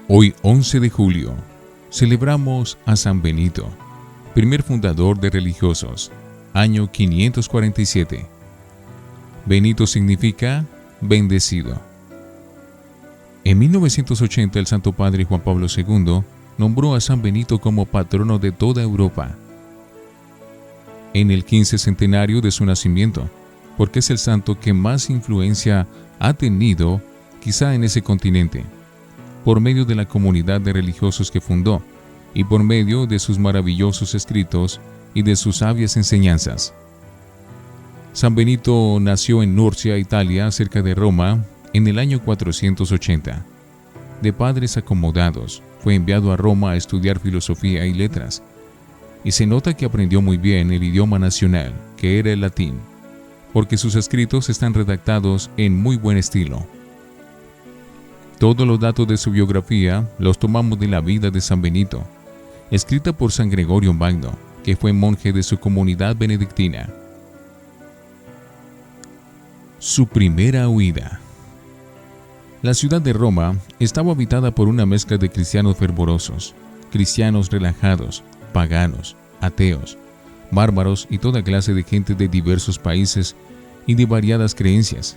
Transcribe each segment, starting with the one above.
Hoy, 11 de julio, celebramos a San Benito, primer fundador de religiosos, año 547. Benito significa bendecido. En 1980, el Santo Padre Juan Pablo II nombró a San Benito como patrono de toda Europa, en el 15 centenario de su nacimiento, porque es el santo que más influencia ha tenido quizá en ese continente, por medio de la comunidad de religiosos que fundó y por medio de sus maravillosos escritos y de sus sabias enseñanzas. San Benito nació en Nurcia, Italia, cerca de Roma, en el año 480. De padres acomodados, fue enviado a Roma a estudiar filosofía y letras, y se nota que aprendió muy bien el idioma nacional, que era el latín, porque sus escritos están redactados en muy buen estilo. Todos los datos de su biografía los tomamos de la vida de San Benito, escrita por San Gregorio Magno, que fue monje de su comunidad benedictina. Su primera huida. La ciudad de Roma estaba habitada por una mezcla de cristianos fervorosos, cristianos relajados, paganos, ateos, bárbaros y toda clase de gente de diversos países y de variadas creencias.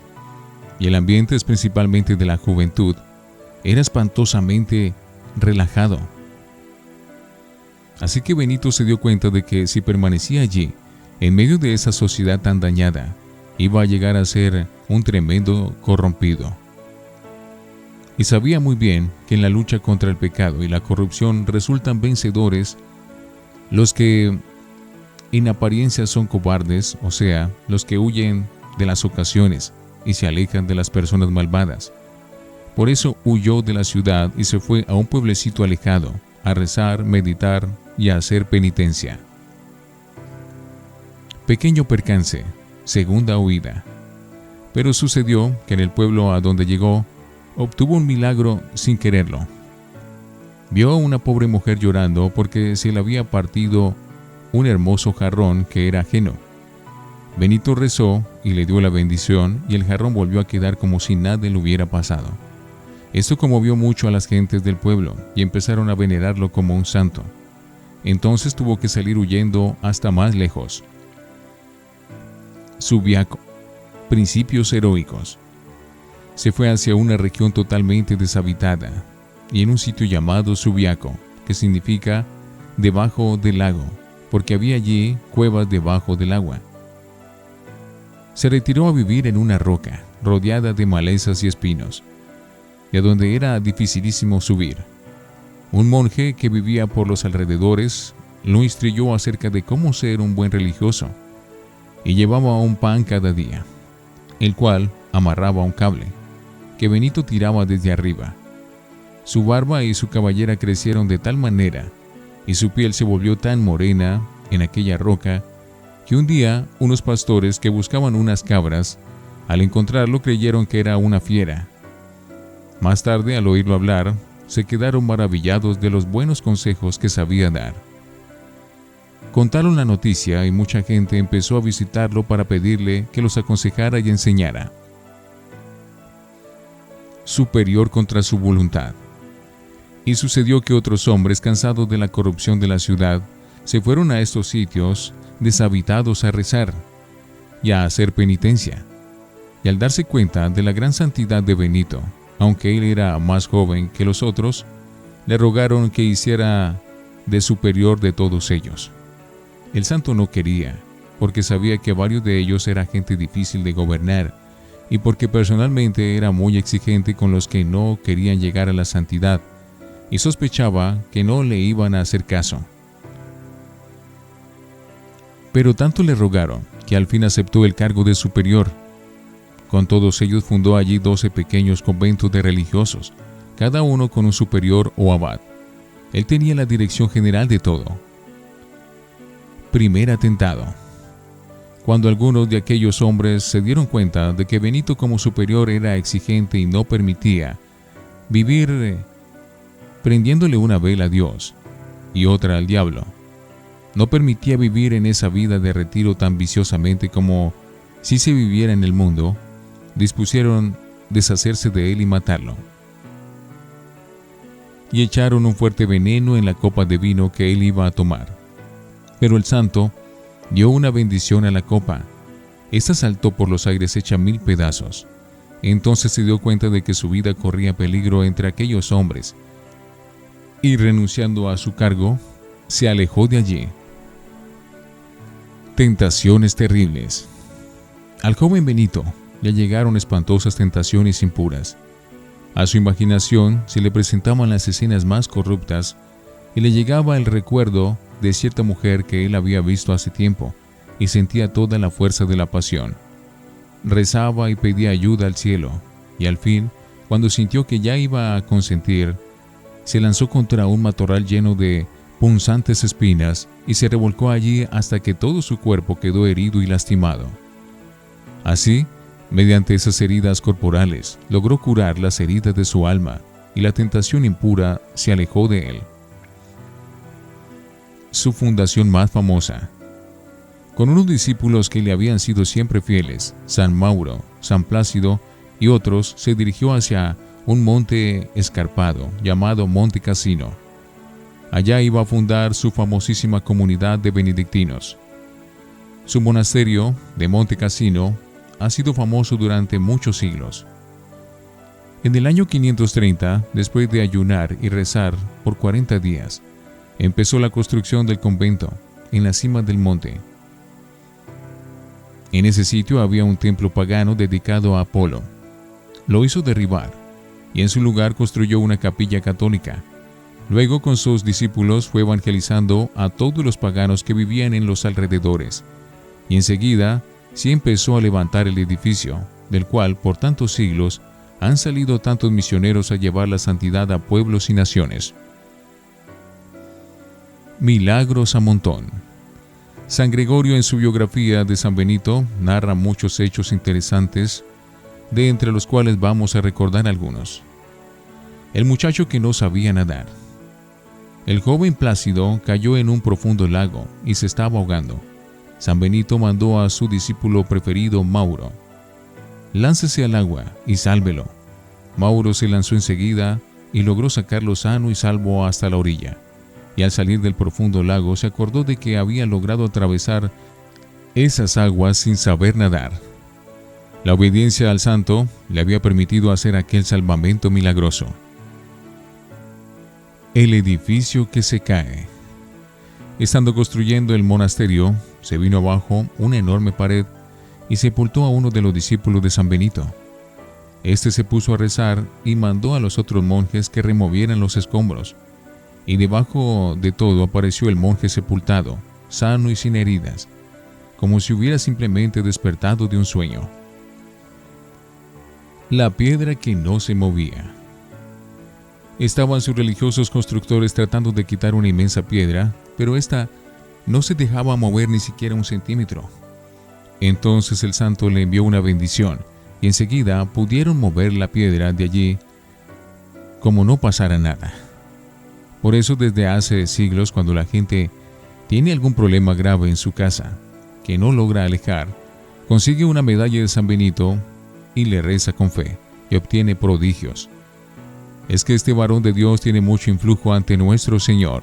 Y el ambiente es principalmente de la juventud. Era espantosamente relajado. Así que Benito se dio cuenta de que si permanecía allí, en medio de esa sociedad tan dañada, iba a llegar a ser un tremendo corrompido. Y sabía muy bien que en la lucha contra el pecado y la corrupción resultan vencedores los que en apariencia son cobardes, o sea, los que huyen de las ocasiones y se alejan de las personas malvadas. Por eso huyó de la ciudad y se fue a un pueblecito alejado, a rezar, meditar y a hacer penitencia. Pequeño percance, segunda huida. Pero sucedió que en el pueblo a donde llegó, obtuvo un milagro sin quererlo. Vio a una pobre mujer llorando porque se le había partido un hermoso jarrón que era ajeno. Benito rezó y le dio la bendición y el jarrón volvió a quedar como si nada le hubiera pasado. Esto conmovió mucho a las gentes del pueblo y empezaron a venerarlo como un santo. Entonces tuvo que salir huyendo hasta más lejos. Subiaco. Principios heroicos. Se fue hacia una región totalmente deshabitada y en un sitio llamado Subiaco, que significa debajo del lago, porque había allí cuevas debajo del agua. Se retiró a vivir en una roca, rodeada de malezas y espinos, y a donde era dificilísimo subir. Un monje que vivía por los alrededores lo instruyó acerca de cómo ser un buen religioso, y llevaba un pan cada día, el cual amarraba a un cable, que Benito tiraba desde arriba. Su barba y su cabellera crecieron de tal manera, y su piel se volvió tan morena en aquella roca, que un día unos pastores que buscaban unas cabras, al encontrarlo creyeron que era una fiera. Más tarde, al oírlo hablar, se quedaron maravillados de los buenos consejos que sabía dar. Contaron la noticia y mucha gente empezó a visitarlo para pedirle que los aconsejara y enseñara. Superior contra su voluntad. Y sucedió que otros hombres, cansados de la corrupción de la ciudad, se fueron a estos sitios deshabitados a rezar y a hacer penitencia. Y al darse cuenta de la gran santidad de Benito, aunque él era más joven que los otros, le rogaron que hiciera de superior de todos ellos. El santo no quería, porque sabía que varios de ellos era gente difícil de gobernar y porque personalmente era muy exigente con los que no querían llegar a la santidad y sospechaba que no le iban a hacer caso. Pero tanto le rogaron que al fin aceptó el cargo de superior. Con todos ellos fundó allí 12 pequeños conventos de religiosos, cada uno con un superior o abad. Él tenía la dirección general de todo. Primer atentado. Cuando algunos de aquellos hombres se dieron cuenta de que Benito como superior era exigente y no permitía vivir prendiéndole una vela a Dios y otra al diablo, no permitía vivir en esa vida de retiro tan viciosamente como si se viviera en el mundo, dispusieron deshacerse de él y matarlo. y echaron un fuerte veneno en la copa de vino que él iba a tomar. Pero el santo dio una bendición a la copa. Esta saltó por los aires hecha 1000 pedazos. Entonces se dio cuenta de que su vida corría peligro entre aquellos hombres, y renunciando a su cargo, se alejó de allí. Tentaciones terribles. Al joven Benito le llegaron espantosas tentaciones impuras. A su imaginación se le presentaban las escenas más corruptas y le llegaba el recuerdo de cierta mujer que él había visto hace tiempo y sentía toda la fuerza de la pasión. Rezaba y pedía ayuda al cielo, y al fin, cuando sintió que ya iba a consentir, se lanzó contra un matorral lleno de punzantes espinas y se revolcó allí hasta que todo su cuerpo quedó herido y lastimado. Así, mediante esas heridas corporales, logró curar las heridas de su alma y la tentación impura se alejó de él. Su fundación más famosa. Con unos discípulos que le habían sido siempre fieles, San Mauro, San Plácido y otros, se dirigió hacia un monte escarpado llamado Monte Cassino. Allá iba a fundar su famosísima comunidad de benedictinos. Su monasterio de Monte Cassino ha sido famoso durante muchos siglos. En el año 530, después de ayunar y rezar por 40 días, empezó la construcción del convento en la cima del monte. En ese sitio había un templo pagano dedicado a Apolo. Lo hizo derribar y en su lugar construyó una capilla católica. Luego, con sus discípulos, fue evangelizando a todos los paganos que vivían en los alrededores, y enseguida sí empezó a levantar el edificio, del cual por tantos siglos han salido tantos misioneros a llevar la santidad a pueblos y naciones. Milagros a montón. San Gregorio, en su biografía de San Benito, narra muchos hechos interesantes, de entre los cuales vamos a recordar algunos. El muchacho que no sabía nadar. El joven Plácido cayó en un profundo lago y se estaba ahogando. San Benito mandó a su discípulo preferido, Mauro: «Láncese al agua y sálvelo». Mauro se lanzó enseguida y logró sacarlo sano y salvo hasta la orilla. Y al salir del profundo lago se acordó de que había logrado atravesar esas aguas sin saber nadar. La obediencia al santo le había permitido hacer aquel salvamento milagroso. El edificio que se cae. Estando construyendo el monasterio, se vino abajo una enorme pared y sepultó a uno de los discípulos de San Benito. Este se puso a rezar y mandó a los otros monjes que removieran los escombros. Y debajo de todo apareció el monje sepultado, sano y sin heridas, como si hubiera simplemente despertado de un sueño. La piedra que no se movía. Estaban sus religiosos constructores tratando de quitar una inmensa piedra, pero ésta no se dejaba mover ni siquiera un centímetro. Entonces el santo le envió una bendición, y enseguida pudieron mover la piedra de allí como no pasara nada. Por eso, desde hace siglos, cuando la gente tiene algún problema grave en su casa que no logra alejar, consigue una medalla de San Benito y le reza con fe y obtiene prodigios. Es que este varón de Dios tiene mucho influjo ante nuestro Señor.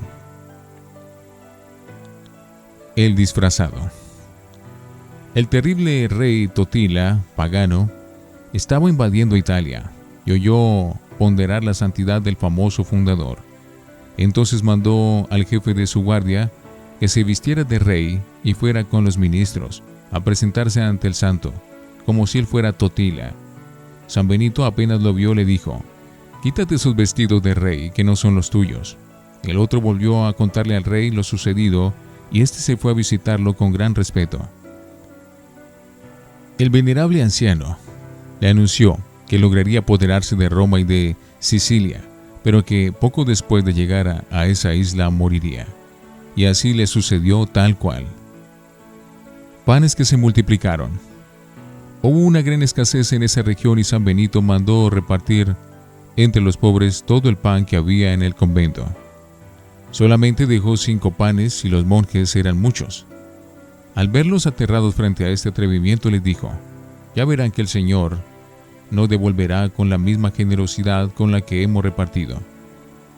El disfrazado. El terrible rey Totila, pagano, estaba invadiendo Italia y oyó ponderar la santidad del famoso fundador. Entonces mandó al jefe de su guardia que se vistiera de rey y fuera con los ministros a presentarse ante el santo, como si él fuera Totila. San Benito apenas lo vio le dijo: «Quítate esos vestidos de rey que no son los tuyos». El otro volvió a contarle al rey lo sucedido y éste se fue a visitarlo con gran respeto. El venerable anciano le anunció que lograría apoderarse de Roma y de Sicilia, pero que poco después de llegar a esa isla moriría. Y así le sucedió tal cual. Panes que se multiplicaron. Hubo una gran escasez en esa región y San Benito mandó repartir entre los pobres todo el pan que había en el convento. Solamente dejó 5 panes y los monjes eran muchos. Al verlos aterrados frente a este atrevimiento les dijo: «Ya verán que el Señor no devolverá con la misma generosidad con la que hemos repartido».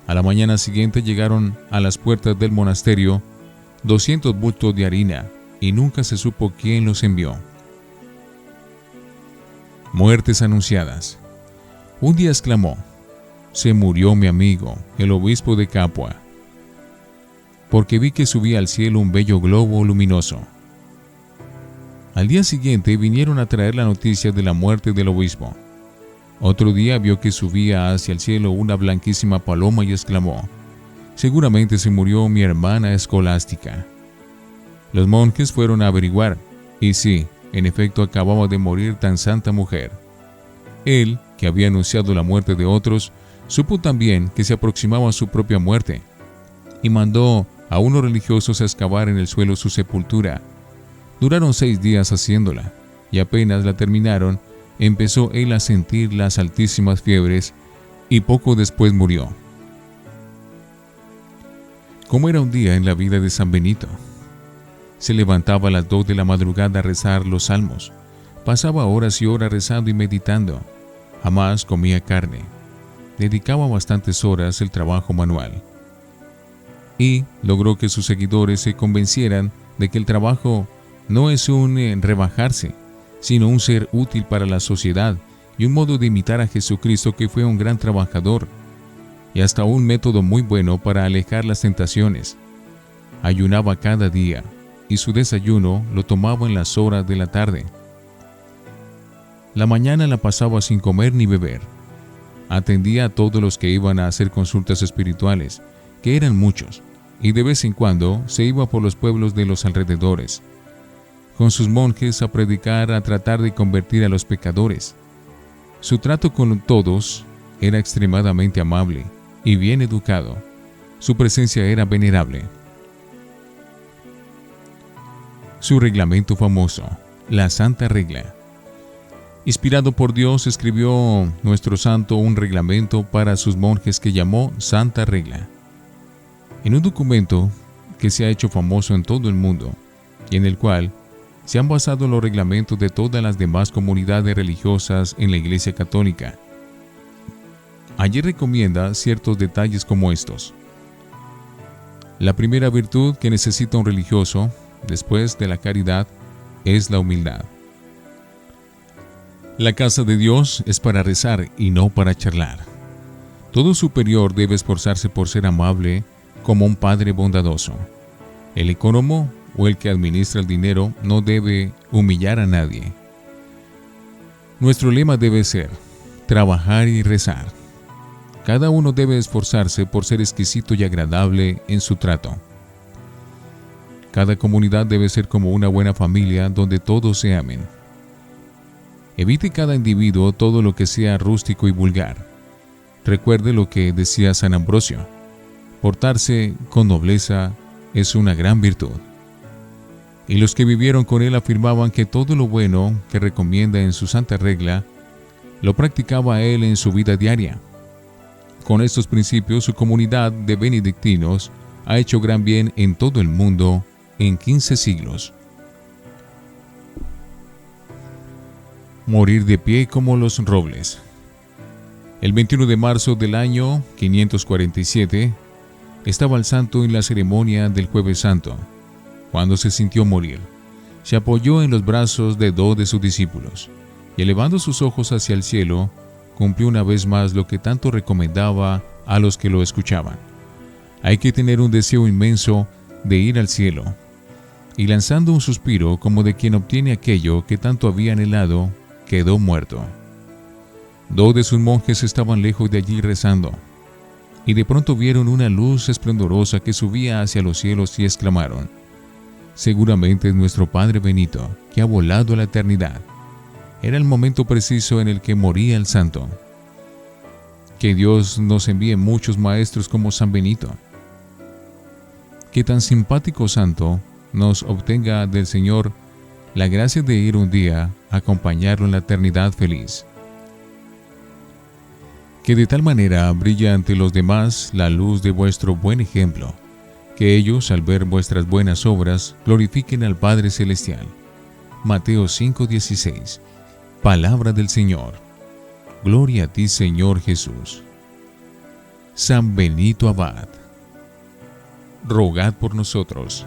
A la mañana siguiente llegaron a las puertas del monasterio 200 bultos de harina, y nunca se supo quién los envió. Muertes anunciadas. Un día exclamó: «Se murió mi amigo, el obispo de Capua», porque vi que subía al cielo un bello globo luminoso. Al día siguiente vinieron a traer la noticia de la muerte del obispo. Otro día vio que subía hacia el cielo una blanquísima paloma y exclamó: «Seguramente se murió mi hermana escolástica». Los monjes fueron a averiguar, y sí, en efecto acababa de morir tan santa mujer. Él, que había anunciado la muerte de otros, supo también que se aproximaba a su propia muerte, y mandó a unos religiosos a excavar en el suelo su sepultura. Duraron 6 días haciéndola, y apenas la terminaron, empezó él a sentir las altísimas fiebres, y poco después murió. ¿Cómo era un día en la vida de San Benito? Se levantaba a las 2 de la madrugada a rezar los salmos. Pasaba horas y horas rezando y meditando. Jamás comía carne. Dedicaba bastantes horas al trabajo manual. Y logró que sus seguidores se convencieran de que el trabajo no es un rebajarse, sino un ser útil para la sociedad y un modo de imitar a Jesucristo, que fue un gran trabajador, y hasta un método muy bueno para alejar las tentaciones. Ayunaba cada día, y su desayuno lo tomaba en las horas de la tarde. La mañana la pasaba sin comer ni beber. Atendía a todos los que iban a hacer consultas espirituales, que eran muchos, y de vez en cuando se iba por los pueblos de los alrededores, con sus monjes a predicar, a tratar de convertir a los pecadores. Su trato con todos era extremadamente amable y bien educado. Su presencia era venerable. Su reglamento famoso, la Santa Regla. Inspirado por Dios, escribió nuestro santo un reglamento para sus monjes que llamó Santa Regla. En un documento que se ha hecho famoso en todo el mundo y en el cual se han basado los reglamentos de todas las demás comunidades religiosas en la Iglesia Católica. Allí recomienda ciertos detalles como estos. La primera virtud que necesita un religioso, después de la caridad, es la humildad. La casa de Dios es para rezar y no para charlar. Todo superior debe esforzarse por ser amable como un padre bondadoso. El ecónomo o el que administra el dinero no debe humillar a nadie. Nuestro lema debe ser: trabajar y rezar. Cada uno debe esforzarse por ser exquisito y agradable en su trato. Cada comunidad debe ser como una buena familia donde todos se amen. Evite cada individuo todo lo que sea rústico y vulgar. Recuerde lo que decía San Ambrosio: portarse con nobleza es una gran virtud. Y los que vivieron con él afirmaban que todo lo bueno que recomienda en su Santa Regla lo practicaba él en su vida diaria. Con estos principios, su comunidad de benedictinos ha hecho gran bien en todo el mundo en 15 siglos. Morir de pie como los robles. El 21 de marzo del año 547 estaba el santo en la ceremonia del Jueves Santo, cuando se sintió morir. Se apoyó en los brazos de 2 de sus discípulos y, elevando sus ojos hacia el cielo, cumplió una vez más lo que tanto recomendaba a los que lo escuchaban. Hay que tener un deseo inmenso de ir al cielo. Y lanzando un suspiro como de quien obtiene aquello que tanto había anhelado, quedó muerto. 2 de sus monjes estaban lejos de allí rezando, y de pronto vieron una luz esplendorosa que subía hacia los cielos y exclamaron: seguramente es nuestro Padre Benito, que ha volado a la eternidad. Era el momento preciso en el que moría el santo. Que Dios nos envíe muchos maestros como San Benito. Que tan simpático santo nos obtenga del Señor la gracia de ir un día a acompañarlo en la eternidad feliz. Que de tal manera brille ante los demás la luz de vuestro buen ejemplo, que ellos, al ver vuestras buenas obras, glorifiquen al Padre Celestial. Mateo 5:16. Palabra del Señor. Gloria a ti, Señor Jesús. San Benito Abad. Rogad por nosotros.